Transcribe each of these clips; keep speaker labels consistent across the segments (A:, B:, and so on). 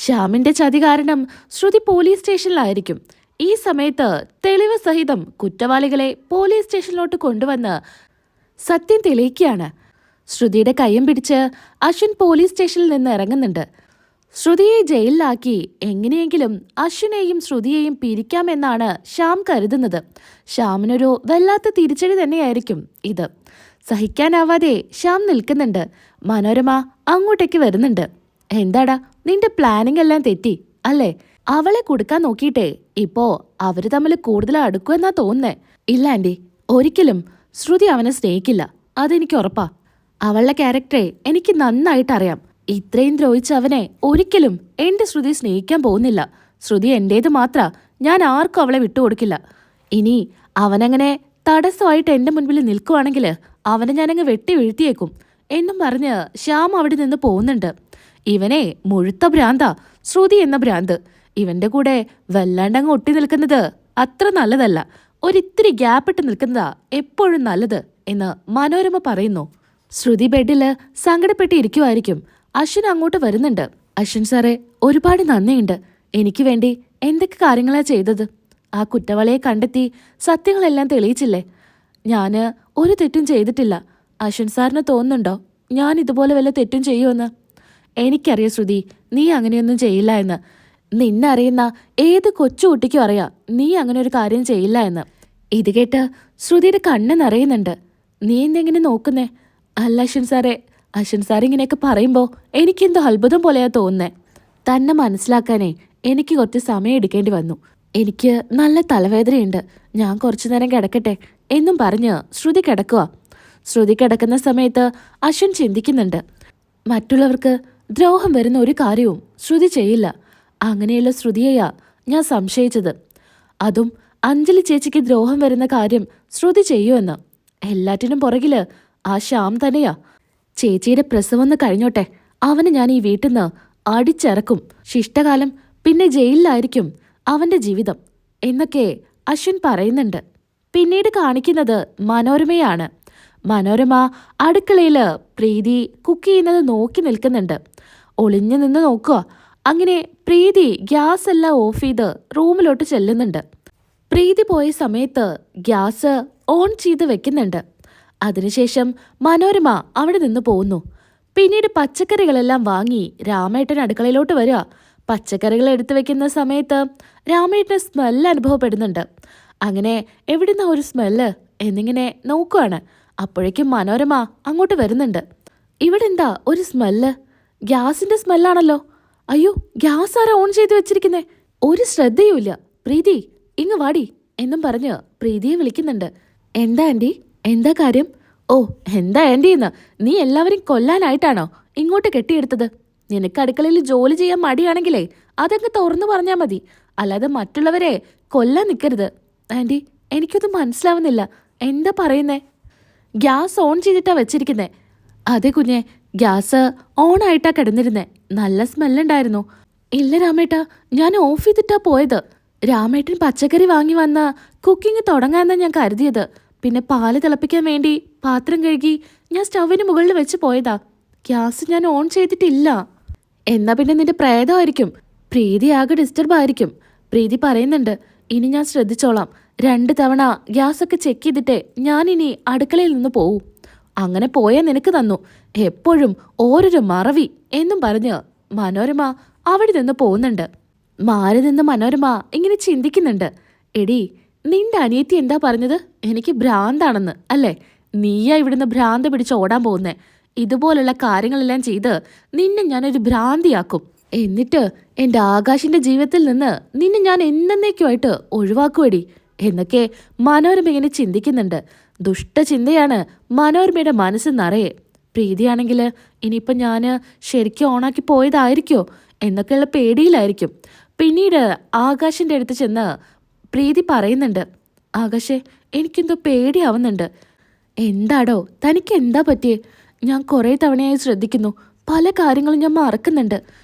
A: ശ്യാമിന്റെ ചതി കാരണം ശ്രുതി പോലീസ് സ്റ്റേഷനിലായിരിക്കും. ഈ സമയത്ത് തെളിവ് സഹിതം കുറ്റവാളികളെ പോലീസ് സ്റ്റേഷനിലോട്ട് കൊണ്ടുവന്ന് സത്യം തെളിയിക്കുകയാണ്. ശ്രുതിയുടെ കയ്യും പിടിച്ച് അശ്വിൻ പോലീസ് സ്റ്റേഷനിൽ നിന്ന് ഇറങ്ങുന്നുണ്ട്. ശ്രുതിയെ ജയിലിലാക്കി എങ്ങനെയെങ്കിലും അശ്വിനെയും ശ്രുതിയെയും പിരിക്കാമെന്നാണ് ശ്യാം കരുതുന്നത്. ശ്യാമിനൊരു വല്ലാത്ത തിരിച്ചടി തന്നെയായിരിക്കും ഇത്. സഹിക്കാനാവാതെ ശ്യാം നിൽക്കുന്നുണ്ട്. മനോരമ അങ്ങോട്ടേക്ക് വരുന്നുണ്ട്. എന്താടാ, നിന്റെ പ്ലാനിങ് എല്ലാം തെറ്റി അല്ലേ? അവളെ കൊടുക്കാൻ നോക്കിയിട്ടേ ഇപ്പോ അവര് തമ്മിൽ കൂടുതൽ അടുക്കുമെന്നാ തോന്നുന്നേ. ഇല്ല ആന്റി, ഒരിക്കലും ശ്രുതി അവനെ സ്നേഹിക്കില്ല, അതെനിക്ക് ഉറപ്പാ. അവളുടെ ക്യാരക്ടറെ എനിക്ക് നന്നായിട്ട് അറിയാം. ഇത്രയും ദ്രോഹിച്ച അവനെ ഒരിക്കലും എന്റെ ശ്രുതി സ്നേഹിക്കാൻ പോകുന്നില്ല. ശ്രുതി എന്റേത് മാത്ര, ഞാൻ ആർക്കും അവളെ വിട്ടുകൊടുക്കില്ല. ഇനി അവനങ്ങനെ തടസ്സമായിട്ട് എന്റെ മുൻപിൽ നിൽക്കുവാണെങ്കിൽ അവനെ ഞാനങ്ങ് വെട്ടി വീഴ്ത്തിയേക്കും എന്നും പറഞ്ഞ് ശ്യാം അവിടെ നിന്ന് പോകുന്നുണ്ട്. ഇവനെ മുഴുത്ത ഭ്രാന്താ, ശ്രുതി എന്ന ഭ്രാന്ത്. ഇവന്റെ കൂടെ വല്ലാണ്ടങ്ങ് ഒട്ടി നിൽക്കുന്നത് അത്ര നല്ലതല്ല. ഒരിത്തിരി ഗ്യാപ്പിട്ട് നിൽക്കുന്നതാ എപ്പോഴും നല്ലത് എന്ന് മനോരമ പറയുന്നു. ശ്രുതി ബെഡില് സങ്കടപ്പെട്ടിരിക്കുമായിരിക്കും. അശ്വിൻ അങ്ങോട്ട് വരുന്നുണ്ട്. അശ്വിൻ സാറേ, ഒരുപാട് നന്ദിയുണ്ട്. എനിക്ക് വേണ്ടി എന്തൊക്കെ കാര്യങ്ങളാ ചെയ്തത്. ആ കുറ്റവാളിയെ കണ്ടെത്തി സത്യങ്ങളെല്ലാം തെളിയിച്ചില്ലേ? ഞാന് ഒരു തെറ്റും ചെയ്തിട്ടില്ല. അശ്വിൻ സാറിന് തോന്നുന്നുണ്ടോ ഞാൻ ഇതുപോലെ വല്ല തെറ്റും ചെയ്യുമെന്ന്? എനിക്കറിയാം ശ്രുതി, നീ അങ്ങനെയൊന്നും ചെയ്യില്ല എന്ന്. നിന്നറിയുന്ന ഏത് കൊച്ചുകുട്ടിക്കും അറിയാം നീ അങ്ങനെ ഒരു കാര്യം ചെയ്യില്ല എന്ന്. ഇത് കേട്ട് ശ്രുതിയുടെ കണ്ണ് നിറയുന്നുണ്ട്. നീ എന്തെങ്ങനെ നോക്കുന്നേ? അല്ല അശ്വിൻ സാറേ, അശ്വിൻ സാർ ഇങ്ങനെയൊക്കെ പറയുമ്പോൾ എനിക്കെന്തോ അത്ഭുതം പോലെയാ തോന്നുന്നേ. തന്നെ മനസ്സിലാക്കാനേ എനിക്ക് കുറച്ച് സമയം എടുക്കേണ്ടി വന്നു. എനിക്ക് നല്ല തലവേദനയുണ്ട്, ഞാൻ കുറച്ചു നേരം കിടക്കട്ടെ എന്നും പറഞ്ഞ് ശ്രുതി കിടക്കുക. ശ്രുതി കിടക്കുന്ന സമയത്ത് അശ്വിൻ ചിന്തിക്കുന്നുണ്ട്. മറ്റുള്ളവർക്ക് ദ്രോഹം വരുന്ന ഒരു കാര്യവും ശ്രുതി ചെയ്യില്ല. അങ്ങനെയുള്ള ശ്രുതിയെയാ ഞാൻ സംശയിച്ചത്. അതും അഞ്ജലി ചേച്ചിക്ക് ദ്രോഹം വരുന്ന കാര്യം ശ്രുതി ചെയ്യുമെന്ന്. എല്ലാറ്റിനും പുറകില് ആ ശ്യാം തന്നെയാ. ചേച്ചിയുടെ പ്രസവം കഴിഞ്ഞോട്ടെ, അവന് ഞാൻ ഈ വീട്ടിൽ നിന്ന് അടിച്ചിറക്കും. ശിഷ്ടകാലം പിന്നെ ജയിലിലായിരിക്കും അവന്റെ ജീവിതം എന്നൊക്കെ അശ്വിൻ പറയുന്നുണ്ട്. പിന്നീട് കാണിക്കുന്നത് മനോരമയാണ്. മനോരമ അടുക്കളയില് പ്രീതി കുക്ക് ചെയ്യുന്നത് നോക്കി നിൽക്കുന്നുണ്ട്. ഒളിഞ്ഞു നിന്ന് നോക്കുക. അങ്ങനെ പ്രീതി ഗ്യാസ് എല്ലാം ഓഫ് ചെയ്ത് റൂമിലോട്ട് ചെല്ലുന്നുണ്ട്. പ്രീതി പോയ സമയത്ത് ഗ്യാസ് ഓൺ ചെയ്ത് വെക്കുന്നുണ്ട്. അതിനുശേഷം മനോരമ അവിടെ നിന്ന് പോകുന്നു. പിന്നീട് പച്ചക്കറികളെല്ലാം വാങ്ങി രാമേട്ടൻ അടുക്കളയിലോട്ട് വരിക. പച്ചക്കറികൾ എടുത്തു വെക്കുന്ന സമയത്ത് രാമേട്ടന് സ്മെല്ല് അനുഭവപ്പെടുന്നുണ്ട്. അങ്ങനെ എവിടുന്ന ഒരു സ്മെല്ല് എന്നിങ്ങനെ നോക്കുവാണ്. അപ്പോഴേക്കും മനോരമ അങ്ങോട്ട് വരുന്നുണ്ട്. ഇവിടെ എന്താ ഒരു സ്മെല്ല്? ഗ്യാസിന്റെ സ്മെല്ലാണല്ലോ. അയ്യോ, ഗ്യാസ് ആരാ ഓൺ ചെയ്ത് വെച്ചിരിക്കുന്നേ? ഒരു ശ്രദ്ധയുമില്ല. പ്രീതി ഇങ്ങ് വാടി എന്നും പറഞ്ഞ് പ്രീതിയെ വിളിക്കുന്നുണ്ട്. എന്താ ആന്റി, എന്താ കാര്യം? ഓ, എന്താ ആന്റി എന്ന്? നീ എല്ലാവരും കൊല്ലാനായിട്ടാണോ ഇങ്ങോട്ട് കെട്ടിയെടുത്തത്? നിനക്ക് അടുക്കളയിൽ ജോലി ചെയ്യാൻ മടിയാണെങ്കിലേ അതങ്ങ് തുറന്നു പറഞ്ഞാൽ മതി, അല്ലാതെ മറ്റുള്ളവരെ കൊല്ലാൻ നിൽക്കരുത്. ആന്റി, എനിക്കൊന്നും മനസ്സിലാവുന്നില്ല, എന്താ പറയുന്നേ? ഗ്യാസ് ഓൺ ചെയ്തിട്ടാ വെച്ചിരിക്കുന്നേ. അതെ കുഞ്ഞെ, ഗ്യാസ് ഓൺ ആയിട്ടാ കിടന്നിരുന്നേ. നല്ല സ്മെല്ലുണ്ടായിരുന്നു. ഇല്ല രാമേട്ടാ, ഞാൻ ഓഫ് ചെയ്തിട്ടാ പോയത്. രാമേട്ടൻ പച്ചക്കറി വാങ്ങി വന്ന കുക്കിംഗ് തുടങ്ങാന്നാ ഞാൻ കരുതിയത്. പിന്നെ പാല് തിളപ്പിക്കാൻ വേണ്ടി പാത്രം കഴുകി ഞാൻ സ്റ്റൗവിന് മുകളിൽ വെച്ച് പോയതാ. ഗ്യാസ് ഞാൻ ഓൺ ചെയ്തിട്ടില്ല. എന്നാ പിന്നെ നിന്റെ പ്രേതമായിരിക്കും. പ്രീതി ആകെ ഡിസ്റ്റർബ് ആയിരിക്കും. പ്രീതി പറയുന്നുണ്ട്, ഇനി ഞാൻ ശ്രദ്ധിച്ചോളാം. 2 തവണ ഗ്യാസ് ഒക്കെ ചെക്ക് ചെയ്തിട്ടേ ഞാൻ ഇനി അടുക്കളയിൽ നിന്ന് പോവും. അങ്ങനെ പോയാൽ നിനക്ക് തന്നു എപ്പോഴും ഓരോരു മറവി എന്നും പറഞ്ഞ് മനോരമ അവിടെ നിന്ന് പോകുന്നുണ്ട്. മാറി നിന്ന് മനോരമ ഇങ്ങനെ ചിന്തിക്കുന്നുണ്ട്. എടി, നിന്റെ അനിയത്തി എന്താ പറഞ്ഞത്? എനിക്ക് ഭ്രാന്താണെന്ന് അല്ലേ? നീയാ ഇവിടുന്ന് ഭ്രാന്ത് പിടിച്ച് ഓടാൻ പോകുന്നേ. ഇതുപോലുള്ള കാര്യങ്ങളെല്ലാം ചെയ്ത് നിന്നെ ഞാനൊരു ഭ്രാന്തിയാക്കും. എന്നിട്ട് എന്റെ ആകാശിന്റെ ജീവിതത്തിൽ നിന്ന് നിന്നെ ഞാൻ എന്നേക്കുമായിട്ട് ഒഴിവാക്കുവടി എന്നൊക്കെ മനോരമ ഇങ്ങനെ ചിന്തിക്കുന്നുണ്ട്. ദുഷ്ടചിന്തയാണ് മനോരമയുടെ മനസ്സ് നിറയെ. പ്രീതിയാണെങ്കിൽ ഇനിയിപ്പം ഞാൻ ശരിക്കും ഓണാക്കി പോയതായിരിക്കോ എന്നൊക്കെയുള്ള പേടിയിലായിരിക്കും. പിന്നീട് ആകാശിന്റെ അടുത്ത് ചെന്ന് പ്രീതി പറയുന്നുണ്ട്, ആകാശേ, എനിക്കെന്തോ പേടിയാവുന്നുണ്ട്. എന്താടോ, തനിക്ക് എന്താ പറ്റിയേ? ഞാൻ കുറേ തവണയായി ശ്രദ്ധിക്കുന്നു, പല കാര്യങ്ങളും ഞാൻ മറക്കുന്നുണ്ട്.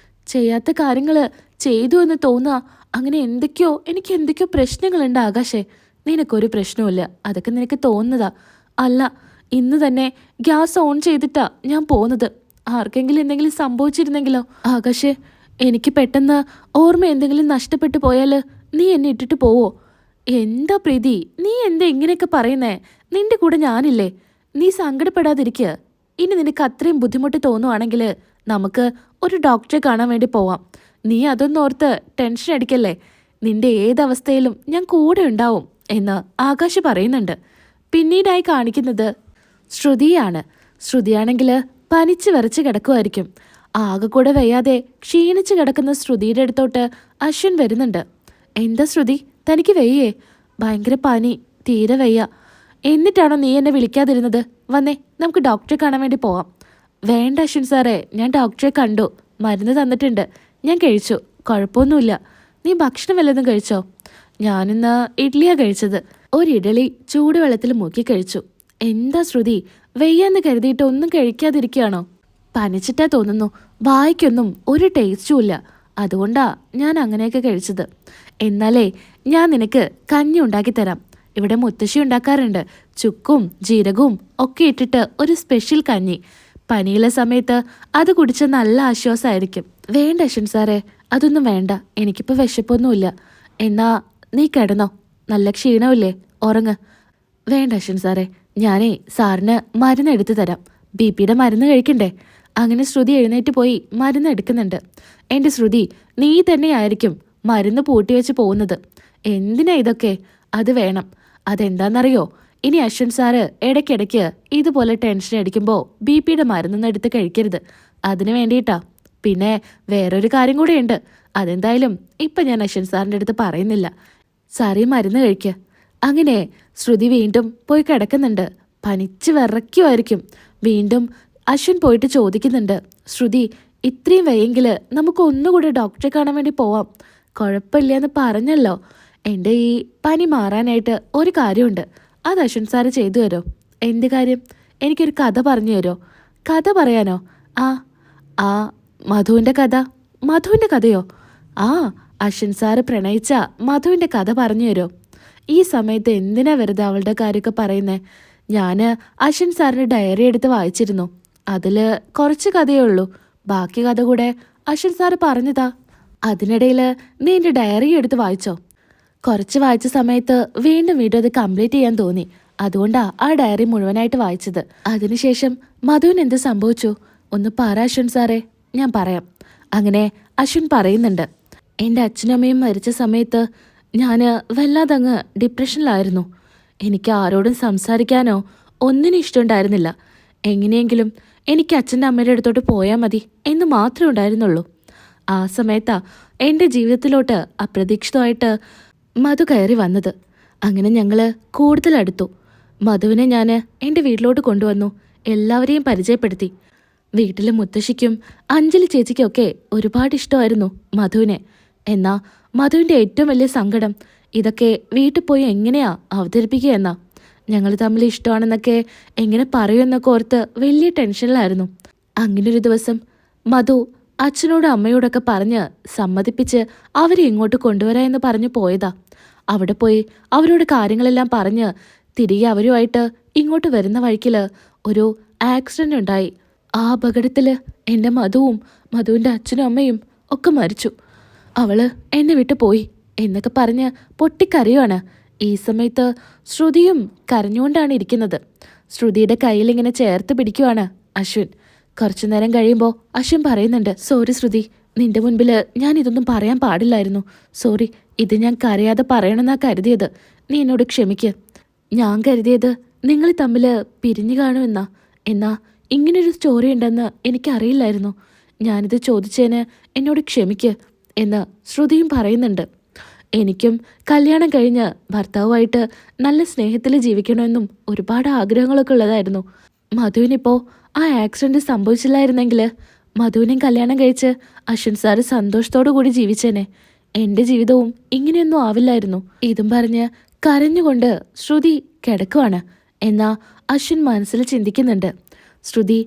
A: ചെയ്യാത്ത കാര്യങ്ങൾ ചെയ്തു എന്ന് തോന്നുക. അങ്ങനെ എനിക്ക് എന്തൊക്കെയോ പ്രശ്നങ്ങളുണ്ട് ആകാശേ. നിനക്കൊരു പ്രശ്നവുമില്ല, അതൊക്കെ നിനക്ക് തോന്നുന്നതാ. അല്ല, ഇന്ന് തന്നെ ഗ്യാസ് ഓൺ ചെയ്തിട്ടാ ഞാൻ പോകുന്നത്. ആർക്കെങ്കിലും എന്തെങ്കിലും സംഭവിച്ചിരുന്നെങ്കിലോ? ആകാശേ, എനിക്ക് പെട്ടെന്ന് ഓർമ്മ എന്തെങ്കിലും നഷ്ടപ്പെട്ടു പോയാൽ നീ എന്നെ ഇട്ടിട്ട് പോവോ? എന്താ പ്രീതി, നീ എന്താ ഇങ്ങനെയൊക്കെ പറയുന്നേ? നിന്റെ കൂടെ ഞാനില്ലേ? നീ സങ്കടപ്പെടാതിരിക്കുക. ഇനി നിനക്ക് അത്രയും ബുദ്ധിമുട്ട് തോന്നുവാണെങ്കിൽ നമുക്ക് ഒരു ഡോക്ടറെ കാണാൻ വേണ്ടി പോവാം. നീ അതൊന്നും ഓർത്ത് ടെൻഷൻ അടിക്കല്ലേ. നിന്റെ ഏതവസ്ഥയിലും ഞാൻ കൂടെ ഉണ്ടാവും എന്ന് ആകാശ് പറയുന്നുണ്ട്. പിന്നീടായി കാണിക്കുന്നത് ശ്രുതിയാണ്. ശ്രുതിയാണെങ്കിൽ പനിച്ച് വിറച്ച് കിടക്കുമായിരിക്കും. ആകെ കൂടെ വയ്യാതെ ക്ഷീണിച്ച് കിടക്കുന്ന ശ്രുതിയുടെ അടുത്തോട്ട് അശ്വിൻ വരുന്നുണ്ട്. എന്താ ശ്രുതി, തനിക്ക് വയ്യേ? ഭയങ്കര പനി, തീരെ വയ്യ. എന്നിട്ടാണോ നീ എന്നെ വിളിക്കാതിരുന്നത്? വന്നേ, നമുക്ക് ഡോക്ടറെ കാണാൻ വേണ്ടി പോവാം. വേണ്ട അശ്വിൻ സാറേ, ഞാൻ ഡോക്ടറെ കണ്ടു. മരുന്ന് തന്നിട്ടുണ്ട്, ഞാൻ കഴിച്ചു. കുഴപ്പമൊന്നുമില്ല. നീ ഭക്ഷണം വല്ലതും കഴിച്ചോ? ഞാനിന്ന് ഇഡ്ഡലിയാണ് കഴിച്ചത്. ഒരു ഇഡ്ഡലി ചൂടുവെള്ളത്തിൽ മുക്കി കഴിച്ചു. എന്താ ശ്രുതി, വെയ്യാന്ന് കരുതിയിട്ട് ഒന്നും കഴിക്കാതിരിക്കുകയാണോ? പനിച്ചിട്ടാ തോന്നുന്നു. വായിക്കൊന്നും ഒരു ടേസ്റ്റും ഇല്ല. അതുകൊണ്ടാ ഞാൻ അങ്ങനെയൊക്കെ കഴിച്ചത്. എന്നാലേ ഞാൻ നിനക്ക് കഞ്ഞി ഉണ്ടാക്കി തരാം. ഇവിടെ മുത്തശ്ശി ഉണ്ടാക്കാറുണ്ട്. ചുക്കും ജീരകവും ഒക്കെ ഇട്ടിട്ട് ഒരു സ്പെഷ്യൽ കഞ്ഞി. പനിയുള്ള സമയത്ത് അത് കുടിച്ച നല്ല ആശ്വാസമായിരിക്കും. വേണ്ട അശ്വിൻ സാറേ, അതൊന്നും വേണ്ട. എനിക്കിപ്പോൾ വിശപ്പൊന്നുമില്ല. എന്നാ നീ കിടന്നോ, നല്ല ക്ഷീണമില്ലേ, ഉറങ്ങ്. വേണ്ട അശ്വിൻ സാറേ, ഞാനേ സാറിന് മരുന്ന് എടുത്തു തരാം. BP മരുന്ന് കഴിക്കണ്ടേ? അങ്ങനെ ശ്രുതി എഴുന്നേറ്റ് പോയി മരുന്ന് എടുക്കുന്നുണ്ട്. എൻ്റെ ശ്രുതി, നീ തന്നെയായിരിക്കും മരുന്ന് പൂട്ടിവെച്ച് പോകുന്നത്. എന്തിനാ ഇതൊക്കെ? അത് വേണം. അതെന്താണെന്നറിയോ? ഇനി അശ്വിൻ സാറ് ഇടയ്ക്കിടയ്ക്ക് ഇതുപോലെ ടെൻഷൻ അടിക്കുമ്പോൾ BP മരുന്നൊന്നും എടുത്ത് കഴിക്കരുത്. അതിന് വേണ്ടിയിട്ടാ. പിന്നെ വേറൊരു കാര്യം കൂടെയുണ്ട്. അതെന്തായാലും ഇപ്പം ഞാൻ അശ്വിൻ സാറിൻ്റെ അടുത്ത് പറയുന്നില്ല. സാറി മരുന്ന് കഴിക്കുക. അങ്ങനെ ശ്രുതി വീണ്ടും പോയി കിടക്കുന്നുണ്ട്. പനിച്ച് വിറയ്ക്കുമായിരിക്കും. വീണ്ടും അശ്വിൻ പോയിട്ട് ചോദിക്കുന്നുണ്ട്, ശ്രുതി, ഇത്രയും വയ്യെങ്കിൽ നമുക്ക് ഒന്നുകൂടെ ഡോക്ടറെ കാണാൻ വേണ്ടി പോവാം. കുഴപ്പമില്ല എന്ന് പറഞ്ഞല്ലോ. എൻ്റെ ഈ പനി മാറാനായിട്ട് ഒരു കാര്യമുണ്ട്. അത് അശ്വിൻ സാറ് ചെയ്തു തരോ? എന്ത് കാര്യം? എനിക്കൊരു കഥ പറഞ്ഞു തരോ? കഥ പറയാനോ? ആ ആ മധുവിൻ്റെ കഥ. മധുവിൻ്റെ കഥയോ? ആ, അശ്വിൻ സാറ് പ്രണയിച്ച മധുവിൻ്റെ കഥ പറഞ്ഞു തരോ? ഈ സമയത്ത് എന്തിനാ വെറുതെ അവളുടെ കാര്യമൊക്കെ പറയുന്നേ? ഞാൻ അശ്വിൻ സാറിൻ്റെ ഡയറി എടുത്ത് വായിച്ചിരുന്നു. അതിൽ കുറച്ച് കഥയേ ഉള്ളൂ. ബാക്കി കഥ കൂടെ അശ്വിൻ സാറ് പറഞ്ഞതാ. അതിനിടയിൽ നീ എൻ്റെ ഡയറി എടുത്ത് വായിച്ചോ? കുറച്ച് വായിച്ച സമയത്ത് വീണ്ടും വീണ്ടും അത് കംപ്ലീറ്റ് ചെയ്യാൻ തോന്നി. അതുകൊണ്ടാ ആ ഡയറി മുഴുവനായിട്ട് വായിച്ചത്. അതിനുശേഷം മധുവിന് എന്ത് സംഭവിച്ചു? ഒന്ന് പറ അശ്വിൻ സാറേ. ഞാൻ പറയാം. അങ്ങനെ അശ്വിൻ പറയുന്നുണ്ട്, എൻ്റെ അച്ഛനും അമ്മയും മരിച്ച സമയത്ത് ഞാൻ വല്ലാതങ്ങ് ഡിപ്രഷനിലായിരുന്നു. എനിക്ക് ആരോടും സംസാരിക്കാനോ ഒന്നിനും ഇഷ്ടമുണ്ടായിരുന്നില്ല. എങ്ങനെയെങ്കിലും എനിക്ക് അച്ഛൻ്റെ അമ്മയുടെ അടുത്തോട്ട് പോയാൽ മതി എന്ന് മാത്രമേ ഉണ്ടായിരുന്നുള്ളൂ. ആ സമയത്താ എൻ്റെ ജീവിതത്തിലോട്ട് അപ്രതീക്ഷിതമായിട്ട് മധു കയറി വന്നത്. അങ്ങനെ ഞങ്ങൾ കൂടുതൽ അടുത്തു. മധുവിനെ ഞാൻ എൻ്റെ വീട്ടിലോട്ട് കൊണ്ടുവന്നു. എല്ലാവരെയും പരിചയപ്പെടുത്തി. വീട്ടിലെ മുത്തശ്ശിക്കും അഞ്ജലി ചേച്ചിക്കൊക്കെ ഒരുപാട് ഇഷ്ടമായിരുന്നു മധുവിനെ. എന്നാ മധുവിൻ്റെ ഏറ്റവും വലിയ സങ്കടം ഇതൊക്കെ വീട്ടിൽ പോയി എങ്ങനെയാ അവതരിപ്പിക്കുക എന്നാ. ഞങ്ങൾ തമ്മിൽ ഇഷ്ടമാണെന്നൊക്കെ എങ്ങനെ പറയുമെന്നൊക്കെ ഓർത്ത് വലിയ ടെൻഷനിലായിരുന്നു. അങ്ങനൊരു ദിവസം മധു അച്ഛനോടും അമ്മയോടൊക്കെ പറഞ്ഞ് സമ്മതിപ്പിച്ച് അവരെ ഇങ്ങോട്ട് കൊണ്ടുവരാ എന്ന് പറഞ്ഞു പോയതാ. അവിടെ പോയി അവരോട് കാര്യങ്ങളെല്ലാം പറഞ്ഞ് തിരികെ അവരുമായിട്ട് ഇങ്ങോട്ട് വരുന്ന വഴിക്കിൽ ഒരു ആക്സിഡൻ്റ് ഉണ്ടായി. ആ അപകടത്തിൽ എൻ്റെ മധുവും മധുവിൻ്റെ അച്ഛനും അമ്മയും ഒക്കെ മരിച്ചു. അവള് എന്നെ വിട്ടു പോയി എന്നൊക്കെ പറഞ്ഞ് പൊട്ടിക്കരയുവാണ്. ഈ സമയത്ത് ശ്രുതിയും കരഞ്ഞുകൊണ്ടാണ് ഇരിക്കുന്നത്. ശ്രുതിയുടെ കയ്യിൽ ഇങ്ങനെ ചേർത്ത് പിടിക്കുവാണ് അശ്വിൻ. കുറച്ചു നേരം കഴിയുമ്പോൾ അശ്വിൻ പറയുന്നുണ്ട്, സോറി ശ്രുതി, നിന്റെ മുൻപിൽ ഞാൻ ഇതൊന്നും പറയാൻ പാടില്ലായിരുന്നു. സോറി, ഇത് ഞാൻ കരയാതെ പറയണമെന്നാ കരുതിയത്. നീ എന്നോട് ക്ഷമിക്ക്. ഞാൻ കരുതിയത് നിങ്ങൾ തമ്മിൽ പിരിഞ്ഞു കാണുമെന്നാ. എന്നാ ഇങ്ങനൊരു സ്റ്റോറി ഉണ്ടെന്ന് എനിക്കറിയില്ലായിരുന്നു. ഞാനിത് ചോദിച്ചതിന് എന്നോട് ക്ഷമിക്ക് എന്ന് ശ്രുതിയും പറയുന്നുണ്ട്. എനിക്കും കല്യാണം കഴിഞ്ഞ് ഭർത്താവുമായിട്ട് നല്ല സ്നേഹത്തിൽ ജീവിക്കണമെന്നും ഒരുപാട് ആഗ്രഹങ്ങളൊക്കെ ഉള്ളതായിരുന്നു. മധുവിനിപ്പോൾ ആ ആക്സിഡൻറ്റ് സംഭവിച്ചില്ലായിരുന്നെങ്കിൽ മധുവിനെയും കല്യാണം കഴിച്ച് അശ്വിൻ സാറ് സന്തോഷത്തോടു കൂടി ജീവിച്ചേനെ. എൻ്റെ ജീവിതവും ഇങ്ങനെയൊന്നും ആവില്ലായിരുന്നു. ഇതും പറഞ്ഞ് കരഞ്ഞുകൊണ്ട് ശ്രുതി കിടക്കുവാണ്. എന്നാ അശ്വിൻ മനസ്സിൽ ചിന്തിക്കുന്നുണ്ട്, ശ്രുതി,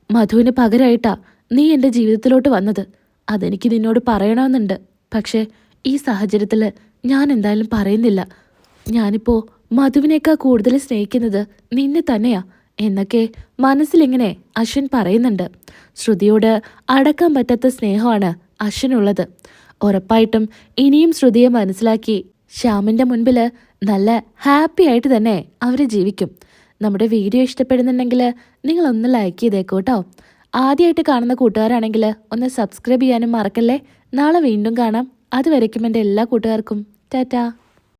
A: മധുവിന് പകരമായിട്ടാ നീ എൻ്റെ ജീവിതത്തിലോട്ട് വന്നത്. അതെനിക്ക് നിന്നോട് പറയണമെന്നുണ്ട്. പക്ഷേ ഈ സാഹചര്യത്തിൽ ഞാൻ എന്തായാലും പറയുന്നില്ല. ഞാനിപ്പോൾ മധുവിനേക്കാൾ കൂടുതൽ സ്നേഹിക്കുന്നത് നിന്നെ തന്നെയാ എന്നൊക്കെ മനസ്സിലിങ്ങനെ അശ്വിൻ പറയുന്നുണ്ട്. ശ്രുതിയോട് അടക്കാൻ പറ്റാത്ത സ്നേഹമാണ് അശ്വിനുള്ളത്. ഉറപ്പായിട്ടും ഇനിയും ശ്രുതിയെ മനസ്സിലാക്കി ശ്യാമിൻ്റെ മുൻപിൽ നല്ല ഹാപ്പി ആയിട്ട് തന്നെ അവർ ജീവിക്കും. നമ്മുടെ വീഡിയോ ഇഷ്ടപ്പെടുന്നുണ്ടെങ്കിൽ നിങ്ങളൊന്ന് ലൈക്ക് ചെയ്തേക്കൂ കേട്ടോ. ആദ്യമായിട്ട് കാണുന്ന കൂട്ടുകാരാണെങ്കിൽ ഒന്ന് സബ്സ്ക്രൈബ് ചെയ്യാനും മറക്കല്ലേ. നാളെ വീണ്ടും കാണാം. അതുവരയ്ക്കും എൻ്റെ എല്ലാ കൂട്ടുകാർക്കും ടാറ്റാ.